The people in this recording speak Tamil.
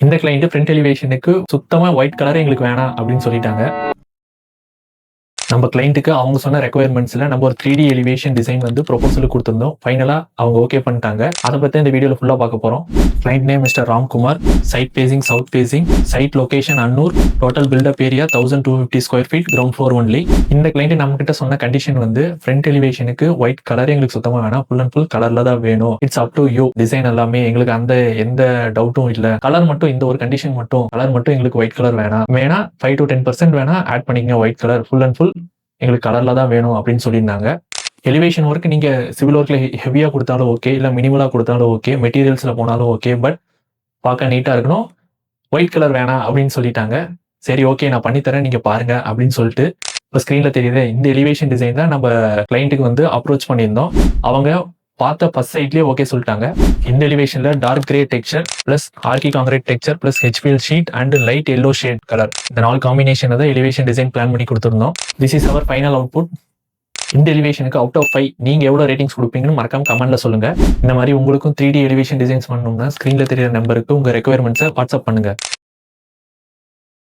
இந்த கிளைண்ட் ஃப்ரண்ட் எலிவேஷனுக்கு சுத்தமா ஒயிட் கலர் எங்களுக்கு வேணாம் அப்படின்னு சொல்லிட்டாங்க. நம்ம கிளைண்ட்டுக்கு அவங்க சொன்ன ரெக்குயர்மெண்ட்ஸ்ல நம்ம ஒரு 3D எலிவேஷன் டிசைன் வந்து ப்ரொபோசல் கொடுத்திருந்தோம். ஃபைனலா அவங்க ஓகே பண்ணிட்டாங்க. அதை பத்தி இந்த வீடியோல ஃபுல்லா பார்க்க போறோம். Client name mister Ramkumar, site facing south facing, site location Annur, total buildup area 1250 square feet, ground floor only. இந்த கிளைண்ட் நம்ம கிட்ட சொன்ன கண்டிஷன் வந்து ஃப்ரண்ட் எலிவேஷனுக்கு ஒயிட் கலர் எங்களுக்கு சுத்தமா வேணாம், ஃபுல் அண்ட் ஃபுல் கலர்ல தான் வேணும். It's up to you. Design எல்லாமே எங்களுக்கு அந்த எந்த டவுட்டும் இல்ல. கலர் மட்டும் இந்த ஒரு கண்டிஷன் மட்டும், கலர் மட்டும் எங்களுக்கு ஒயிட் கலர் வேணாம். வேணா 5 to 10% வேணா ஆட் பண்ணிங்க white colour, full and full எங்களுக்கு கலர்ல தான் வேணும் அப்படின்னு சொல்லியிருந்தாங்க. எலிவேஷன் ஒர்க் நீங்க சிவில் ஒர்க்ல ஹெவியா கொடுத்தாலும் ஓகே, இல்ல மினிமலா கொடுத்தாலும் ஓகே, மெட்டீரியல்ஸ்ல போனாலும் ஓகே, பட் பார்க்க நீட்டா இருக்கணும், ஒயிட் கலர் வேணாம் அப்படின்னு சொல்லிட்டாங்க. சரி ஓகே நான் பண்ணித்தரேன் நீங்க பாருங்க அப்படின்னு சொல்லிட்டு இப்போ ஸ்க்ரீன்ல தெரியுது இந்த எலிவேஷன் டிசைன் தான் நம்ம கிளைண்ட்டுக்கு வந்து அப்ரோச் பண்ணியிருந்தோம். அவங்க பார்த்த ஃபர்ஸ்ட் சைட்லயே ஓகே சொல்லிட்டாங்க. இந்த எலிவேஷன்ல டார்க் கிரே டெக்ஸ்சர் பிளஸ் ஆர்கி concrete texture plus HPL sheet and light yellow shade colour, இந்த 4 காம்பினேஷன் தான் எலிவேஷன் டிசைன் பிளான் பண்ணி கொடுத்துருந்தோம். This is our final output. இந்த எலிவேஷனுக்கு அவுட் ஆஃப் 5 நீங்க எவ்வளவு ரேட்டிங்ஸ் கொடுப்பீங்கன்னு மறக்காம கமெண்ட்ல சொல்லுங்க. இந்த மாதிரி உங்களுக்கும் 3D எலிவேஷன் டிசைன்ஸ் பண்ணணும்னா ஸ்கிரீன்ல தெரியுற நம்பருக்கு உங்க ரெக்குயர்மெண்ட்ஸை வாட்ஸ்அப் பண்ணுங்க.